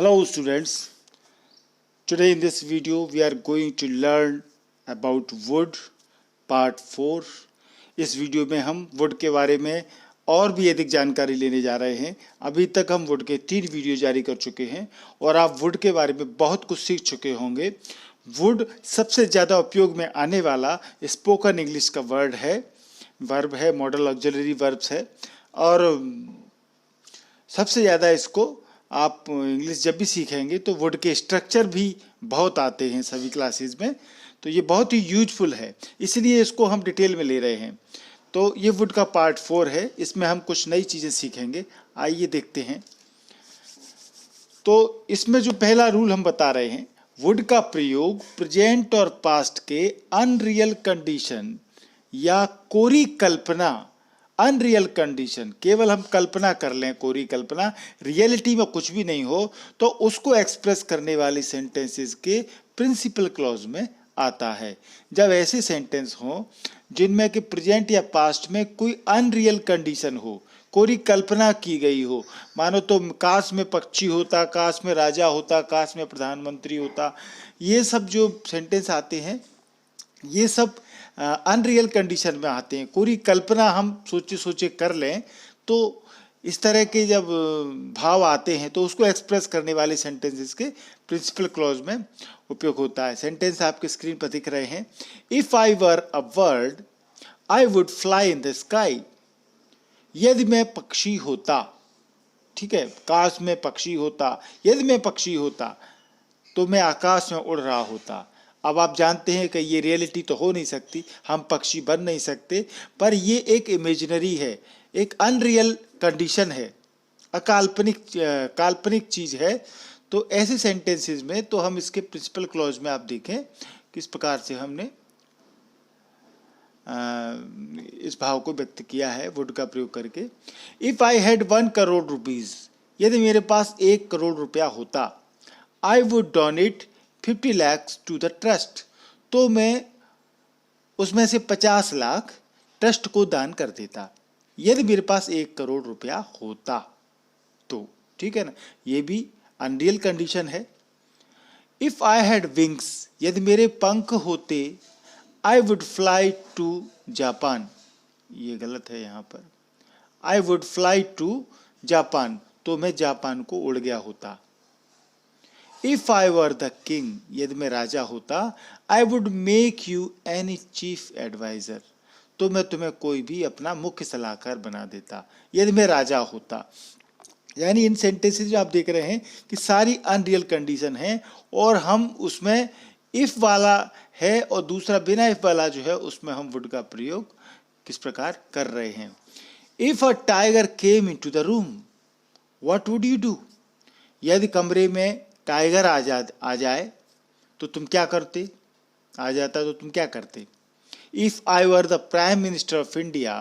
Hello students, today in this video we are going to learn about wood part 4। इस video में हम would के बारे में और भी अधिक जानकारी लेने जा रहे हैं। अभी तक हम वुड के 3 वीडियो जारी कर चुके हैं और आप वुड के बारे में बहुत कुछ सीख चुके होंगे। वुड सबसे ज़्यादा उपयोग में आने वाला स्पोकन इंग्लिश का वर्ब है, मॉडल ऑक्सिलरी वर्ब्स है और सबसे ज़्यादा इसको आप इंग्लिश जब भी सीखेंगे तो वुड के स्ट्रक्चर भी बहुत आते हैं सभी क्लासेस में, तो ये बहुत ही यूजफुल है, इसलिए इसको हम डिटेल में ले रहे हैं। तो ये वुड का पार्ट 4 है, इसमें हम कुछ नई चीज़ें सीखेंगे। आइए देखते हैं। तो इसमें जो पहला रूल हम बता रहे हैं, वुड का प्रयोग प्रेजेंट और पास्ट के अनरियल कंडीशन या कोरी कल्पना, अनरियल कंडीशन केवल हम कल्पना कर लें, कोरी कल्पना, रियलिटी में कुछ भी नहीं हो, तो उसको एक्सप्रेस करने वाली सेंटेंसेस के प्रिंसिपल क्लॉज में आता है। जब ऐसे सेंटेंस हो जिनमें कि प्रेजेंट या पास्ट में कोई अनरियल कंडीशन हो, कोरी कल्पना की गई हो, मानो तो काश में पक्षी होता, काश में राजा होता, काश में प्रधानमंत्री होता, ये सब जो सेंटेंस आते हैं ये सब अनरियल कंडीशन में आते हैं। कोरी कल्पना हम सोचे कर लें तो इस तरह के जब भाव आते हैं तो उसको एक्सप्रेस करने वाले सेंटेंसेस के प्रिंसिपल क्लॉज में उपयोग होता है। सेंटेंस आपके स्क्रीन पर दिख रहे हैं। If I were a bird I would fly in the sky. यदि मैं पक्षी होता, ठीक है, काश में पक्षी होता, यदि मैं पक्षी होता तो मैं आकाश में उड़ रहा होता। अब आप जानते हैं कि ये रियलिटी तो हो नहीं सकती, हम पक्षी बन नहीं सकते, पर ये एक इमेजिनरी है, एक अनरियल कंडीशन है, काल्पनिक चीज़ है। तो ऐसे सेंटेंसेस में तो हम इसके प्रिंसिपल क्लॉज में आप देखें किस प्रकार से हमने इस भाव को व्यक्त किया है वुड का प्रयोग करके। If I had 1 crore rupees, यदि मेरे पास 1 करोड़ रुपया होता, I would donate 50 lakh to the trust, तो मैं उसमें से 50 लाख ट्रस्ट को दान कर देता। यदि मेरे पास 1 करोड़ रुपया होता तो, ठीक है ना, ये भी अनरियल कंडीशन है। इफ आई हैड विंग्स, यदि मेरे पंख होते, I would fly to Japan, ये गलत है यहाँ पर, I would fly to Japan, तो मैं जापान को उड़ गया होता। If I were the king, यदि मैं राजा होता, I would make you any chief adviser, तो मैं तुम्हें कोई भी अपना मुख्य सलाहकार बना देता, यदि मैं राजा होता। यानी इन सेंटेंसेस जो आप देख रहे हैं कि सारी अनरियल कंडीशन है और हम उसमें इफ वाला है और दूसरा बिना इफ वाला जो है उसमें हम वुड का प्रयोग किस प्रकार कर रहे हैं। If a tiger came into the room what would you do, यदि कमरे में टाइगर आ जाए तो तुम क्या करते, आ जाता तो तुम क्या करते। If I were the prime minister of India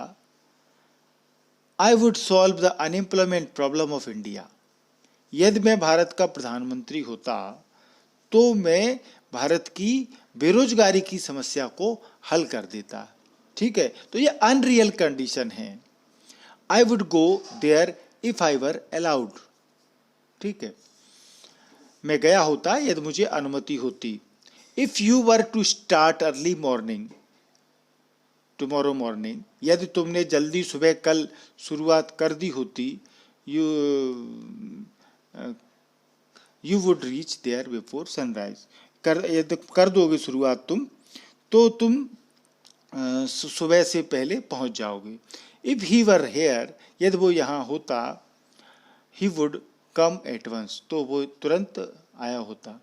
I would solve the unemployment problem of India, यदि मैं भारत का प्रधानमंत्री होता तो मैं भारत की बेरोजगारी की समस्या को हल कर देता। ठीक है, तो ये अनरियल कंडीशन है। I would go there if I were allowed, ठीक है, मैं गया होता यदि मुझे अनुमति होती। If you were to start early morning tomorrow morning, यदि तुमने जल्दी सुबह कल शुरुआत कर दी होती, you would reach there before sunrise, यदि कर दोगे शुरुआत तुम तो तुम सुबह से पहले पहुंच जाओगे। इफ ही वर हेयर, यदि वो यहाँ होता, he would come at once, तो वो तुरंत आया होता।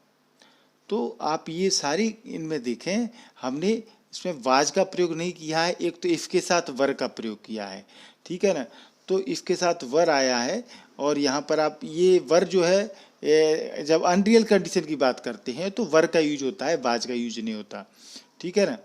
तो आप ये सारी इनमें देखें, हमने इसमें वाज का प्रयोग नहीं किया है, एक तो इफ के साथ वर का प्रयोग किया है, ठीक है ना। तो इफ के साथ वर आया है और यहाँ पर आप ये वर जो है जब अनरियल कंडीशन की बात करते हैं तो वर का यूज होता है, वाज का यूज नहीं होता, ठीक है ना।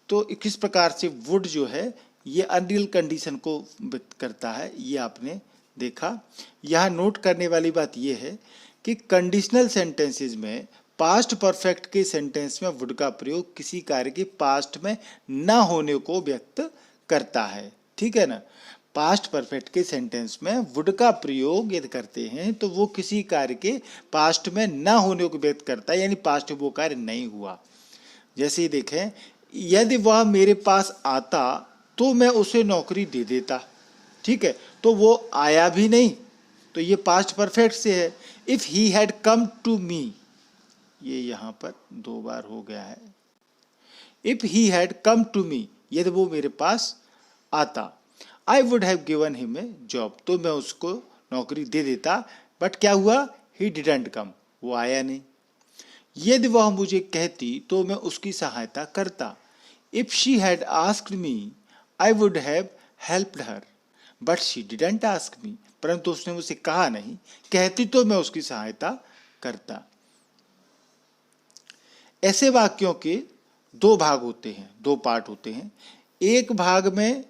तो किस प्रकार से वुड जो है ये अनरियल कंडीशन को व्यक्त करता है ये आपने देखा। यहाँ नोट करने वाली बात यह है कि कंडीशनल सेंटेंसेस में पास्ट परफेक्ट के सेंटेंस में वुड का प्रयोग किसी कार्य के पास्ट में न होने को व्यक्त करता है, ठीक है ना। पास्ट परफेक्ट के सेंटेंस में वुड का प्रयोग यदि करते हैं तो वो किसी कार्य के पास्ट में न होने को व्यक्त करता है, यानी पास्ट में वो कार्य नहीं हुआ। जैसे ही देखें, यदि वह मेरे पास आता तो मैं उसे नौकरी दे देता। ठीक है, तो वो आया भी नहीं, तो ये पास्ट परफेक्ट से है। If he had come to me, ये यहाँ पर 2 बार हो गया है। If he had come to me, यदि वो मेरे पास आता, I would have given him a job, तो मैं उसको नौकरी दे देता। बट क्या हुआ, ही डिडंट कम, वो आया नहीं। यदि वह मुझे कहती तो मैं उसकी सहायता करता। If she had asked me I would have helped her, but she didn't ask me, परंतु उसने मुझसे कहा नहीं, कहती तो मैं उसकी सहायता करता। ऐसे वाक्यों के 2 भाग होते हैं, 2 पार्ट होते हैं। एक भाग में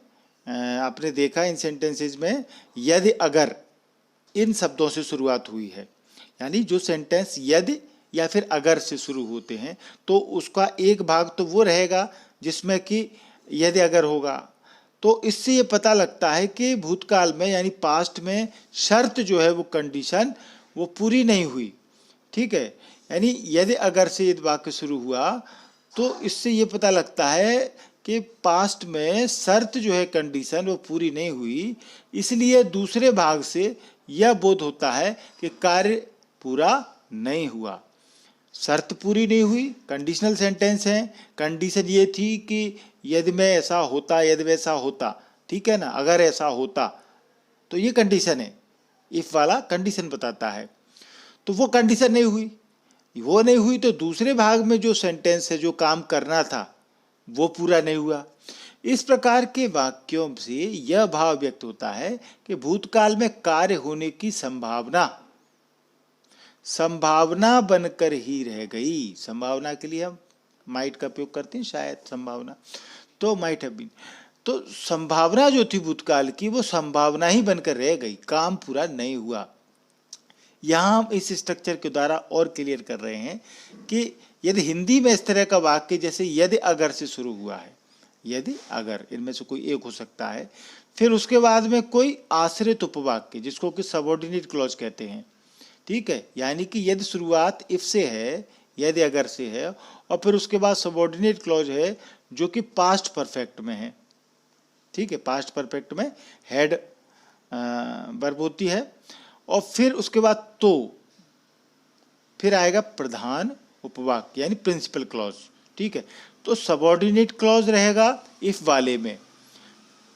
आपने देखा इन सेंटेंसेज में यदि अगर इन शब्दों से शुरुआत हुई है, यानी जो सेंटेंस यदि या फिर अगर से शुरू होते हैं तो उसका एक भाग तो वो रहेगा जिसमें कि यदि अगर होगा। तो इससे ये पता लगता है कि भूतकाल में यानी पास्ट में शर्त जो है वो कंडीशन वो पूरी नहीं हुई। ठीक है, यानी यदि अगर से ये वाक्य शुरू हुआ तो इससे ये पता लगता है कि पास्ट में शर्त जो है कंडीशन वो पूरी नहीं हुई, इसलिए दूसरे भाग से यह बोध होता है कि कार्य पूरा नहीं हुआ। शर्त पूरी नहीं हुई, कंडीशनल सेंटेंस है, कंडीशन ये थी कि यदि मैं ऐसा होता, यदि वैसा होता, ठीक है ना, अगर ऐसा होता, तो ये कंडीशन है, इफ वाला कंडीशन बताता है। तो वो कंडीशन नहीं हुई, वो नहीं हुई तो दूसरे भाग में जो सेंटेंस है जो काम करना था वो पूरा नहीं हुआ। इस प्रकार के वाक्यों से यह भाव व्यक्त होता है कि भूतकाल में कार्य होने की संभावना बनकर ही रह गई। संभावना के लिए हम माइट का उपयोग करते हैं, शायद संभावना, तो माइट हैव बीन, तो संभावना जो थी भूतकाल की वो संभावना ही बनकर रह गई, काम पूरा नहीं हुआ। यहाँ हम इस स्ट्रक्चर के द्वारा और क्लियर कर रहे हैं कि यदि हिंदी में इस तरह का वाक्य जैसे यदि अगर से शुरू हुआ है, यदि अगर इनमें से कोई एक हो सकता है, फिर उसके बाद में कोई आश्रित उपवाक्य जिसको कि सबऑर्डिनेट क्लॉज कहते हैं। ठीक है, यानी कि यदि शुरुआत इफ से है, यदि अगर से है, और फिर उसके बाद सबऑर्डिनेट क्लॉज है जो कि पास्ट परफेक्ट में है। ठीक है, पास्ट परफेक्ट में हेड वर्ब होती है, और फिर उसके बाद तो फिर आएगा प्रधान उपवाक्य यानी प्रिंसिपल क्लॉज। ठीक है, तो सबऑर्डिनेट क्लॉज रहेगा इफ वाले में,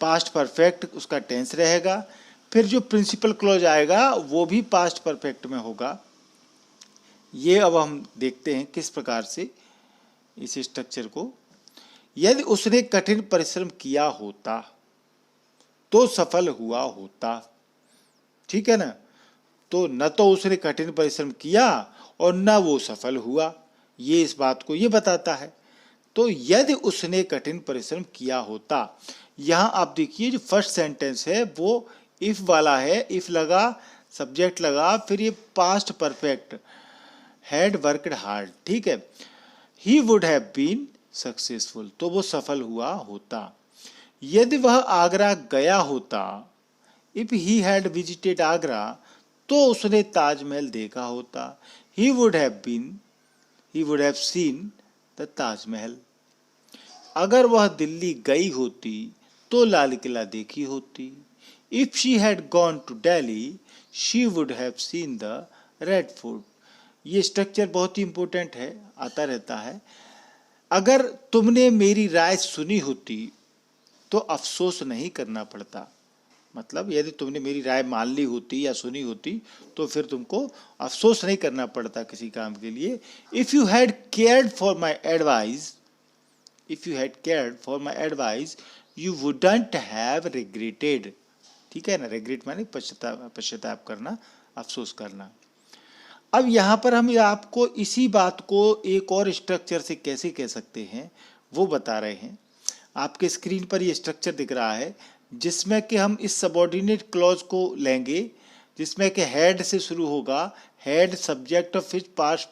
पास्ट परफेक्ट उसका टेंस रहेगा, फिर जो प्रिंसिपल क्लॉज आएगा वो भी पास्ट परफेक्ट में होगा। ये अब हम देखते हैं किस प्रकार से इस स्ट्रक्चर को। यदि उसने कठिन परिश्रम किया होता तो सफल हुआ होता। ठीक है ना, तो न तो उसने कठिन परिश्रम किया और न वो सफल हुआ, ये इस बात को ये बताता है। तो यदि उसने कठिन परिश्रम किया होता, यहाँ आप देखिए जो फर्स्ट सेंटेंस है वो इफ वाला है, इफ लगा, सब्जेक्ट लगा, फिर ये past perfect, had worked hard. ठीक है, he would have been successful, तो वो सफल हुआ होता। यदि वह आगरा गया होता, if he had visited Agra, तो उसने ताजमहल देखा होता। He would have seen the Taj Mahal. अगर वह दिल्ली गई होती तो लाल किला देखी होती। If she had gone to Delhi she would have seen the Red Fort. ये स्ट्रक्चर बहुत ही इंपॉर्टेंट है, आता रहता है। अगर तुमने मेरी राय सुनी होती तो अफसोस नहीं करना पड़ता। मतलब यदि तुमने मेरी राय मान ली होती या सुनी होती तो फिर तुमको अफसोस नहीं करना पड़ता किसी काम के लिए। If you had cared for my advice you wouldn't have regretted. ठीक है ना, रिग्रेट माने पश्चाताप करना, अफसोस करना। अब यहाँ पर हम आपको इसी बात को एक और स्ट्रक्चर से कैसे कह सकते हैं वो बता रहे हैं। आपके स्क्रीन पर ये स्ट्रक्चर दिख रहा है जिसमें कि हम इस सबऑर्डिनेट क्लॉज को लेंगे, जिसमें कि हेड से शुरू होगा, head subject of his past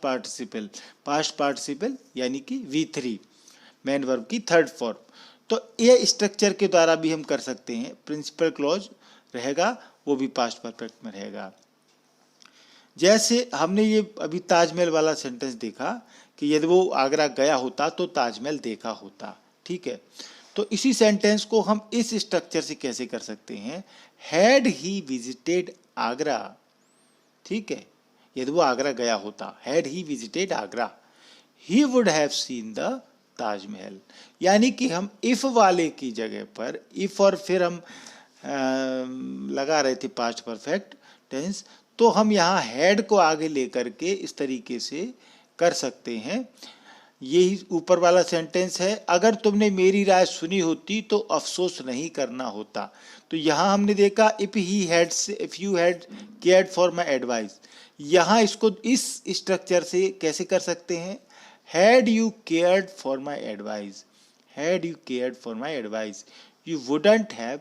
participle यानी कि V3 मेन वर्ब की थर्ड फॉर्म। तो ये स्ट्रक्चर के द्वारा भी हम कर सकते हैं। प्रिंसिपल क्लॉज रहेगा, वो भी पास्ट परफेक्ट में रहेगा। जैसे हमने ये अभी ताजमहल वाला सेंटेंस देखा कि यदि वो आगरा गया होता तो ताजमहल देखा होता, ठीक है। तो इसी सेंटेंस को हम इस स्ट्रक्चर से कैसे कर सकते हैं, हैड ही विजिटेड आगरा, ठीक है। यदि वो आगरा गया होता, had he visited Agra, he would have seen the Taj Mahal. यानी कि हम इफ वाले की जगह पर इफ और फिर हम लगा रहे थे पास्ट परफेक्ट टेंस, तो हम यहाँ हैड को आगे लेकर के इस तरीके से कर सकते हैं। यही ऊपर वाला सेंटेंस है, अगर तुमने मेरी राय सुनी होती तो अफसोस नहीं करना होता। तो यहाँ हमने देखा if you had cared for my advice, यहाँ इसको इस स्ट्रक्चर से कैसे कर सकते हैं, had you cared for my advice, had you cared for my advice you wouldn't have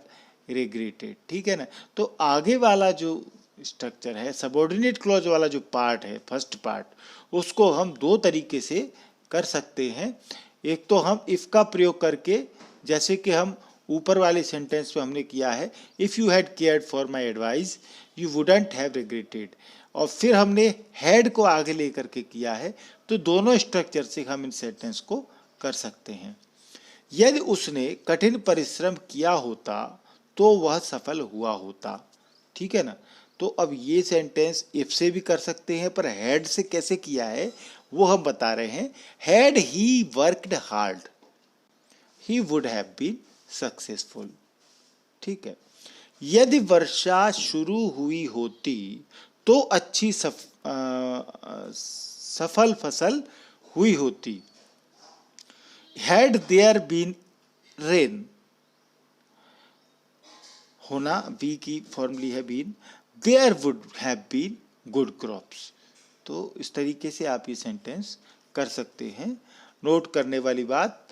regretted, ठीक है ना। तो आगे वाला जो स्ट्रक्चर है, सबऑर्डिनेट क्लॉज वाला जो पार्ट है, फर्स्ट पार्ट, उसको हम दो तरीके से कर सकते हैं। एक तो हम इफ का प्रयोग करके, जैसे कि हम ऊपर वाले सेंटेंस में हमने किया है, if you had cared for my advice you wouldn't have regretted, और फिर हमने हैड को आगे लेकर के किया है। तो दोनों स्ट्रक्चर से हम इन सेंटेंस को कर सकते हैं। यदि उसने कठिन परिश्रम किया होता तो वह सफल हुआ होता, ठीक है ना। तो अब ये सेंटेंस इफ से भी कर सकते हैं, पर हैड से कैसे किया है वो हम बता रहे हैं। Had he worked hard he would have been successful, ठीक है। यदि वर्षा शुरू हुई होती तो अच्छी सफल फसल हुई होती। हैड देयर बीन रेन, होना बी की फॉर्मली है been, there would have been good crops. तो इस तरीके से आप ये सेंटेंस कर सकते हैं। नोट करने वाली बात,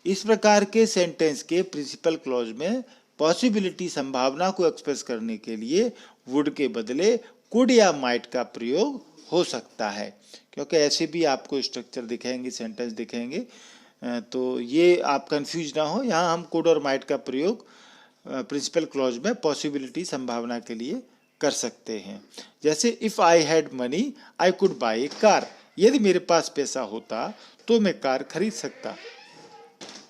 इस प्रकार के सेंटेंस के प्रिंसिपल क्लॉज में पॉसिबिलिटी, संभावना को एक्सप्रेस करने के लिए वुड के बदले कुड या माइट का प्रयोग हो सकता है, क्योंकि ऐसे भी आपको स्ट्रक्चर दिखेंगे, सेंटेंस दिखेंगे, तो ये आप कंफ्यूज ना हो। यहाँ हम कुड और माइट का प्रयोग प्रिंसिपल क्लॉज में पॉसिबिलिटी, संभावना के लिए कर सकते हैं। जैसे if I had money I could bye A car, यदि मेरे पास पैसा होता तो मैं कार खरीद सकता।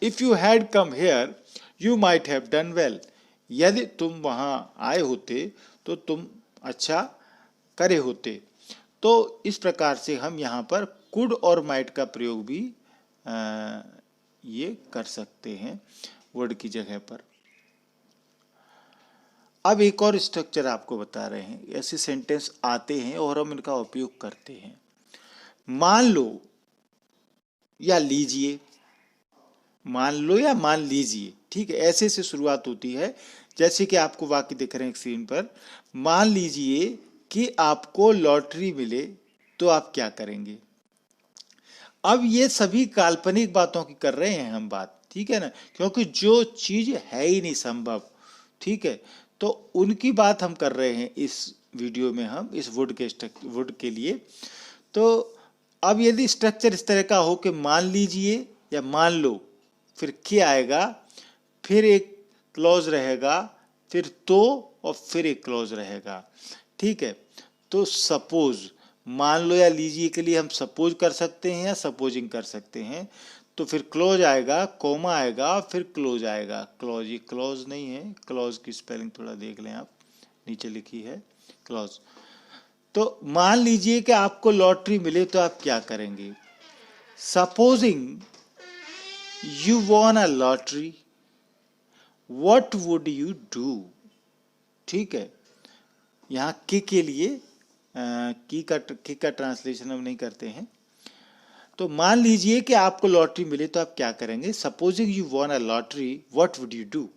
If you had come here you might have done well, यदि तुम वहाँ आए होते तो तुम अच्छा करे होते। तो इस प्रकार से हम यहाँ पर कुड और माइट का प्रयोग भी ये कर सकते हैं वर्ड की जगह पर। अब एक और स्ट्रक्चर आपको बता रहे हैं, ऐसे सेंटेंस आते हैं और हम इनका उपयोग करते हैं। मान लो या लीजिए, मान लो या मान लीजिए, ठीक है, ऐसे से शुरुआत होती है। जैसे कि आपको वाक्य दिख रहे हैं स्क्रीन पर, मान लीजिए कि आपको लॉटरी मिले तो आप क्या करेंगे। अब ये सभी काल्पनिक बातों की कर रहे हैं हम बात, ठीक है ना, क्योंकि जो चीज है ही नहीं संभव, ठीक है, तो उनकी बात हम कर रहे हैं इस वीडियो में, हम इस वुड के लिए। तो अब यदि स्ट्रक्चर इस तरह का हो कि मान लीजिए या मान लो, फिर क्या आएगा, फिर एक क्लॉज रहेगा, फिर तो, और फिर एक क्लॉज रहेगा, ठीक है। तो सपोज, मान लो या लीजिए के लिए हम सपोज कर सकते हैं या सपोजिंग कर सकते हैं। तो फिर क्लोज आएगा, कोमा आएगा, फिर क्लोज आएगा। क्लॉज, ये क्लॉज नहीं है, क्लॉज की स्पेलिंग थोड़ा देख लें आप, नीचे लिखी है क्लॉज। तो मान लीजिए कि आपको लॉटरी मिले तो आप क्या करेंगे। Supposing you von a lottery what would you do, ठीक है। यहाँ के लिए की का ट्रांसलेशन हम नहीं करते हैं। तो मान लीजिए कि आपको लॉटरी मिले तो आप क्या करेंगे। Supposing you von a lottery what would you do.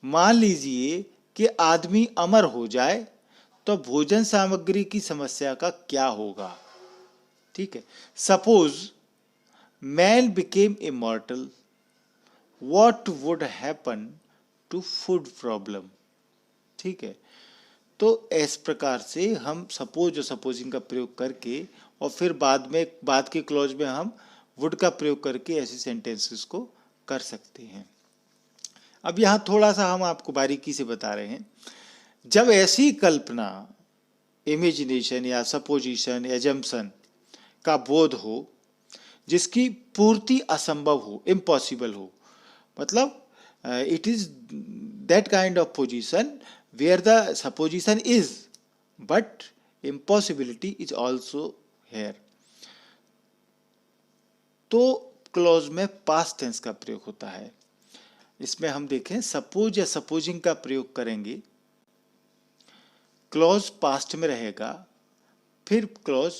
मान लीजिए कि आदमी अमर हो जाए तो भोजन सामग्री की समस्या का क्या होगा, ठीक है। Suppose man became immortal what would happen to food problem, ठीक है। तो इस प्रकार से हम सपोज और सपोजिंग का प्रयोग करके, और फिर बाद के क्लॉज में हम वुड का प्रयोग करके ऐसे सेंटेंसेस को कर सकते हैं। अब यहाँ थोड़ा सा हम आपको बारीकी से बता रहे हैं। जब ऐसी कल्पना, इमेजिनेशन या सपोजिशन, एजम्पशन का बोध हो जिसकी पूर्ति असंभव हो, इम्पॉसिबल हो, मतलब it is that kind of position where the supposition is but impossibility is also here, तो क्लॉज में पास्ट टेंस का प्रयोग होता है। इसमें हम देखें सपोज या सपोजिंग का प्रयोग करेंगे, क्लॉज पास्ट में रहेगा, फिर क्लॉज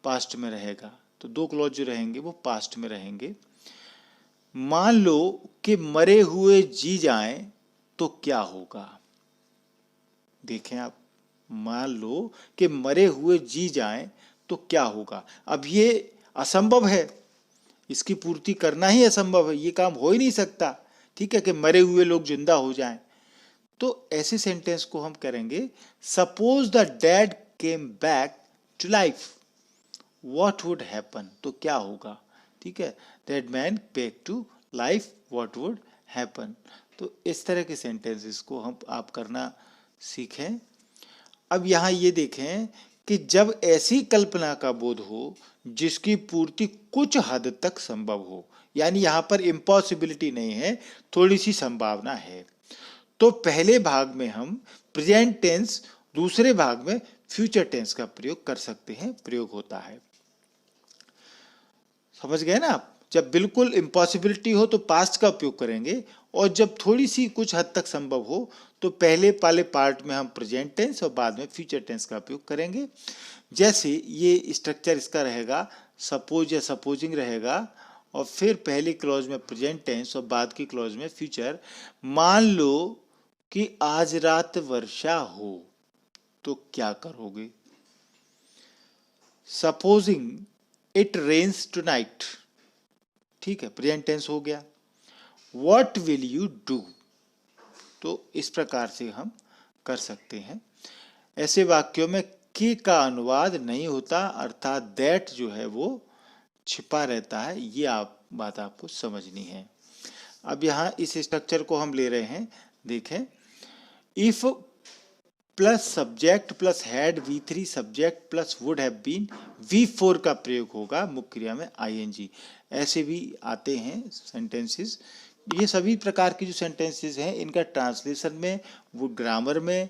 पास्ट में रहेगा, तो दो क्लॉज जो रहेंगे वो पास्ट में रहेंगे। मान लो कि मरे हुए जी जाएं तो क्या होगा। देखें आप, मान लो कि मरे हुए जी जाएं तो क्या होगा। अब ये असंभव है, इसकी पूर्ति करना ही असंभव है, ये काम हो ही नहीं सकता, ठीक है, कि मरे हुए लोग जिंदा हो जाएं। तो ऐसे सेंटेंस को हम करेंगे suppose the dead came back to life, what would happen, तो क्या होगा, ठीक है, that man back to life, what would happen. तो इस तरह के सेंटेंसेस को हम आप करना सीखें। अब यहाँ ये देखें कि जब ऐसी कल्पना का बोध हो जिसकी पूर्ति कुछ हद तक संभव हो, यानी यहाँ पर इम्पॉसिबिलिटी नहीं है, थोड़ी सी संभावना है, तो पहले भाग में हम प्रेजेंट टेंस, दूसरे भाग में फ्यूचर टेंस का प्रयोग कर सकते हैं, प्रयोग होता है। समझ गए ना आप? जब बिल्कुल इम्पॉसिबिलिटी हो तो पास्ट का उपयोग करेंगे, और जब थोड़ी सी कुछ हद तक संभव हो तो पहले वाले पार्ट में हम प्रेजेंट टेंस और बाद में फ्यूचर टेंस का उपयोग करेंगे। जैसे ये स्ट्रक्चर इसका रहेगा, सपोज या सपोजिंग रहेगा, और फिर पहली क्लॉज में प्रेजेंट टेंस और बाद की क्लॉज में फ्यूचर। मान लो कि आज रात वर्षा हो तो क्या करोगे। सपोजिंग इट रेन्स टुनाइट, ठीक है, प्रेजेंट टेंस हो गया। व्हाट विल यू डू, तो इस प्रकार से हम कर सकते हैं। ऐसे वाक्यों में के का अनुवाद नहीं होता, अर्थात दैट जो है वो छिपा रहता है, ये बात आपको समझनी है। अब यहाँ इस स्ट्रक्चर को हम ले रहे हैं, देखें, if plus subject plus had V3 subject plus would have been V4 का प्रयोग होगा मुख्य क्रिया में ing। ऐसे भी आते हैं सेंटेंसेस। ये सभी प्रकार की जो सेंटेंसेस हैं इनका ट्रांसलेशन में, वो ग्रामर में,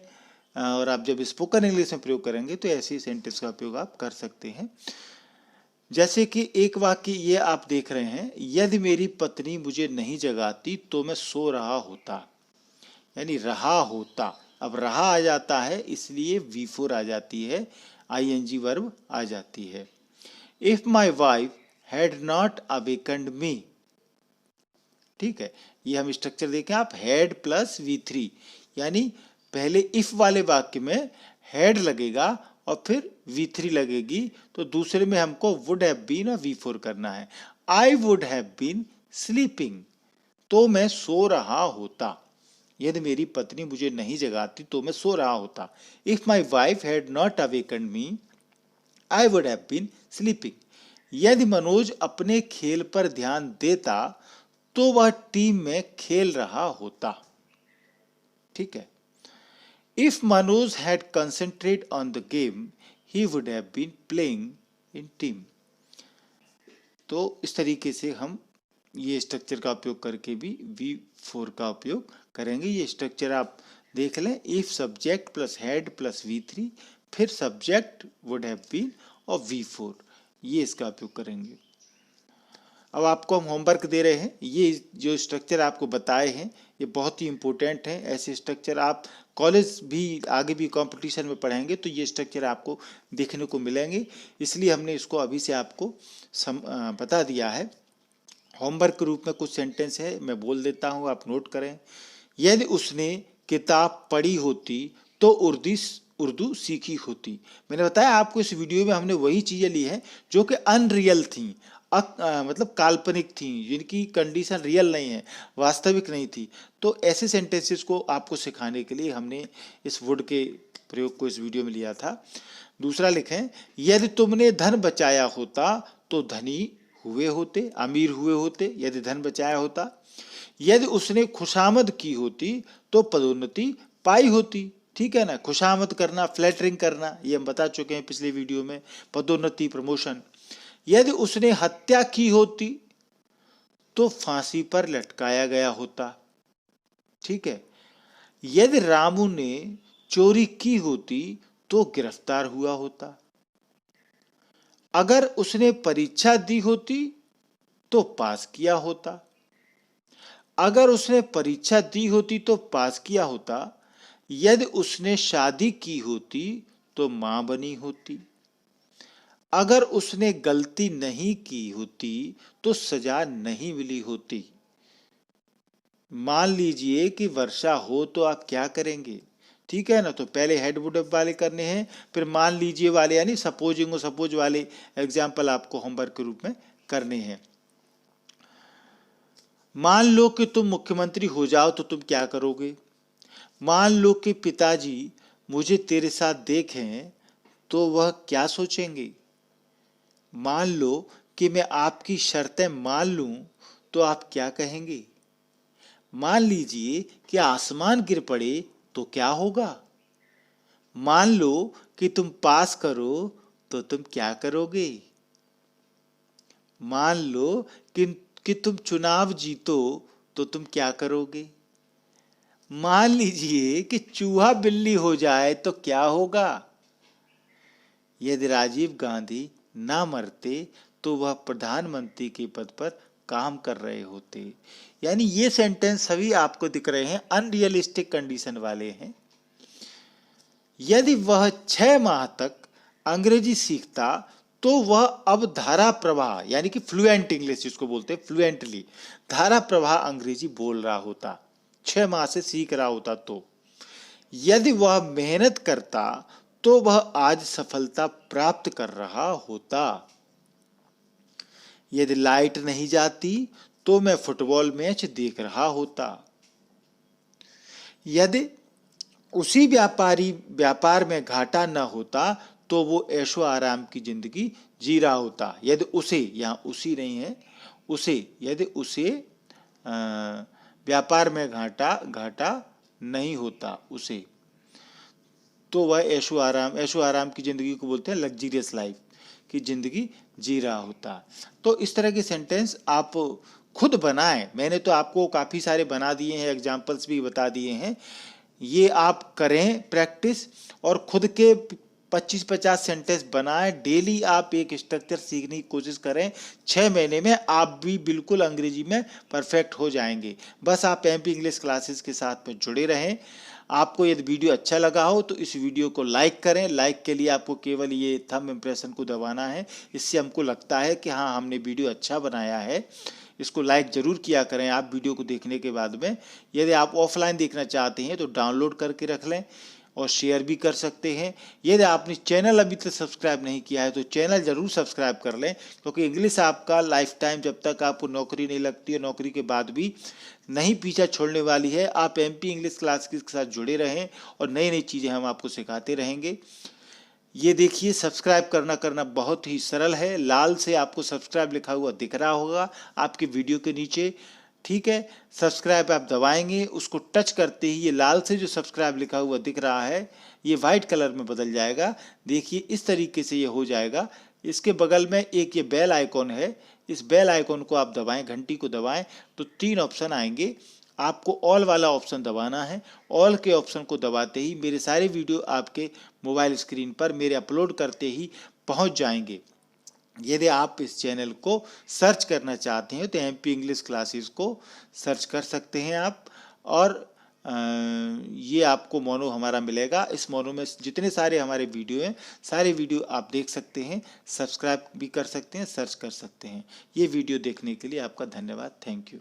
और आप जब स्पोकन इंग्लिश में प्रयोग करेंगे तो ऐसे सेंटेंस का उपयोग आप कर सकते हैं। जैसे कि एक वाक्य ये आप देख रहे हैं, यदि मेरी पत्नी मुझे नहीं जगाती तो मैं सो रहा होता, यानी रहा होता। अब रहा आ जाता है इसलिए V4 आ जाती है, ing वर्ब आ जाती है। If my wife had not awakened me, ठीक है, ये हम स्ट्रक्चर देखें आप, हैड प्लस V3, यानी पहले इफ वाले वाक्य में हैड लगेगा और फिर V3 लगेगी, तो दूसरे में हमको वुड हैव बीन और V4 करना है। I would have been sleeping, तो मैं सो रहा होता। यदि मेरी पत्नी मुझे नहीं जगाती तो मैं सो रहा होता। If my wife had not awakened me I would have been sleeping. यदि मनोज अपने खेल पर ध्यान देता तो वह टीम में खेल रहा होता, ठीक है। If Manoj had concentrate on the game he would have been playing in team. तो इस तरीके से हम ये स्ट्रक्चर का उपयोग करके भी V4 का उपयोग करेंगे। ये स्ट्रक्चर आप देख लें, if subject plus had plus V3, फिर सब्जेक्ट वुड हैव बीन और V4, ये इसका उपयोग करेंगे। अब आपको हम होमवर्क दे रहे हैं, ये जो स्ट्रक्चर आपको बताए हैं ये बहुत ही इम्पोर्टेंट हैं। ऐसे स्ट्रक्चर आप कॉलेज भी आगे भी कंपटीशन में पढ़ेंगे तो ये स्ट्रक्चर आपको देखने को मिलेंगे, इसलिए हमने इसको अभी से आपको बता दिया है। होमवर्क के रूप में कुछ सेंटेंस है, मैं बोल देता हूँ, आप नोट करें। यदि उसने किताब पढ़ी होती तो उर्दू सीखी होती। मैंने बताया आपको इस वीडियो में हमने वही चीज़ें ली हैं जो कि अनरियल थी, मतलब काल्पनिक थी, जिनकी कंडीशन रियल नहीं है, वास्तविक नहीं थी। तो ऐसे सेंटेंसेस को आपको सिखाने के लिए हमने इस वुड के प्रयोग को इस वीडियो में लिया था। दूसरा लिखें, यदि तुमने धन बचाया होता तो धनी हुए होते, अमीर हुए होते, यदि धन बचाया होता। यदि उसने खुशामद की होती तो पदोन्नति पाई होती। ठीक है ना, खुशामद करना, फ्लैटरिंग करना, ये हम बता चुके हैं पिछले वीडियो में, पदोन्नति, प्रमोशन। यदि उसने हत्या की होती तो फांसी पर लटकाया गया होता। ठीक है, यदि रामू ने चोरी की होती तो गिरफ्तार हुआ होता। अगर उसने परीक्षा दी होती तो पास किया होता। अगर उसने परीक्षा दी होती तो पास किया होता। यदि उसने शादी की होती तो मां बनी होती। अगर उसने गलती नहीं की होती तो सजा नहीं मिली होती। मान लीजिए कि वर्षा हो तो आप क्या करेंगे? ठीक है ना, तो पहले हेड वुड हैव वाले करने हैं, फिर मान लीजिए वाले यानी सपोजिंग और सपोज वाले एग्जाम्पल आपको होमवर्क के रूप में करने हैं। मान लो कि तुम मुख्यमंत्री हो जाओ तो तुम क्या करोगे? मान लो कि पिताजी मुझे तेरे साथ देखें तो वह क्या सोचेंगे? मान लो कि मैं आपकी शर्तें मान लूं तो आप क्या कहेंगे? मान लीजिए कि आसमान गिर पड़े तो क्या होगा? मान लो कि तुम पास करो तो तुम क्या करोगे? मान लो कि तुम चुनाव जीतो तो तुम क्या करोगे? मान लीजिए कि चूहा बिल्ली हो जाए तो क्या होगा? यदि राजीव गांधी ना मरते तो वह प्रधानमंत्री के पद पर काम कर रहे होते। यानी ये सेंटेंस सभी आपको दिख रहे हैं अनरियलिस्टिक कंडीशन वाले हैं। यदि वह 6 माह तक अंग्रेजी सीखता तो वह अब धारा प्रवाह यानी कि फ्लुएंट इंग्लिश जिसको बोलते हैं, फ्लुएंटली धारा प्रवाह अंग्रेजी बोल रहा होता, 6 माह से सीख रहा होता। तो यदि वह मेहनत करता तो वह आज सफलता प्राप्त कर रहा होता। यदि लाइट नहीं जाती तो मैं फुटबॉल मैच देख रहा होता। यदि उसी व्यापार में घाटा न होता तो वो ऐशो आराम की जिंदगी जी रहा होता। यदि उसे, यहाँ उसी नहीं है, उसे, यदि उसे व्यापार में घाटा नहीं होता उसे, तो वह ऐशो आराम की जिंदगी को बोलते हैं लग्जीरियस लाइफ की जिंदगी जी रहा होता। तो इस तरह के सेंटेंस आप खुद बनाएं। मैंने तो आपको काफ़ी सारे बना दिए हैं, एग्जाम्पल्स भी बता दिए हैं। ये आप करें प्रैक्टिस और खुद के 25-50 सेंटेंस बनाएं। डेली आप एक स्ट्रक्चर सीखने की कोशिश करें। 6 महीने में आप भी बिल्कुल अंग्रेजी में परफेक्ट हो जाएंगे। बस आप MP इंग्लिश क्लासेस के साथ में जुड़े रहें। आपको यदि वीडियो अच्छा लगा हो तो इस वीडियो को लाइक करें। लाइक के लिए आपको केवल ये थंब इम्प्रेशन को दबाना है। इससे हमको लगता है कि हाँ, हमने वीडियो अच्छा बनाया है। इसको लाइक जरूर किया करें आप वीडियो को देखने के बाद में। यदि आप ऑफलाइन देखना चाहते हैं तो डाउनलोड करके रख लें और शेयर भी कर सकते हैं। यदि आपने चैनल अभी तक सब्सक्राइब नहीं किया है तो चैनल जरूर सब्सक्राइब कर लें, क्योंकि इंग्लिश आपका लाइफ टाइम, जब तक आपको नौकरी नहीं लगती है, नौकरी के बाद भी नहीं पीछा छोड़ने वाली है। आप MP इंग्लिश क्लास के साथ जुड़े रहें और नई नई चीज़ें हम आपको सिखाते रहेंगे। ये देखिए, सब्सक्राइब करना बहुत ही सरल है। लाल से आपको सब्सक्राइब लिखा हुआ दिख रहा होगा आपके वीडियो के नीचे। ठीक है, सब्सक्राइब आप दबाएंगे, उसको टच करते ही ये लाल से जो सब्सक्राइब लिखा हुआ दिख रहा है ये वाइट कलर में बदल जाएगा। देखिए इस तरीके से ये हो जाएगा। इसके बगल में एक ये बेल आइकॉन है, इस बेल आइकॉन को आप दबाएं, घंटी को दबाएं तो 3 ऑप्शन आएंगे। आपको ऑल वाला ऑप्शन दबाना है। ऑल के ऑप्शन को दबाते ही मेरे सारे वीडियो आपके मोबाइल स्क्रीन पर मेरे अपलोड करते ही पहुंच जाएंगे। यदि आप इस चैनल को सर्च करना चाहते हैं तो MP इंग्लिश क्लासेस को सर्च कर सकते हैं आप, और ये आपको मोनो हमारा मिलेगा। इस मोनो में जितने सारे हमारे वीडियो हैं, सारे वीडियो आप देख सकते हैं, सब्सक्राइब भी कर सकते हैं, सर्च कर सकते हैं। ये वीडियो देखने के लिए आपका धन्यवाद। Thank you.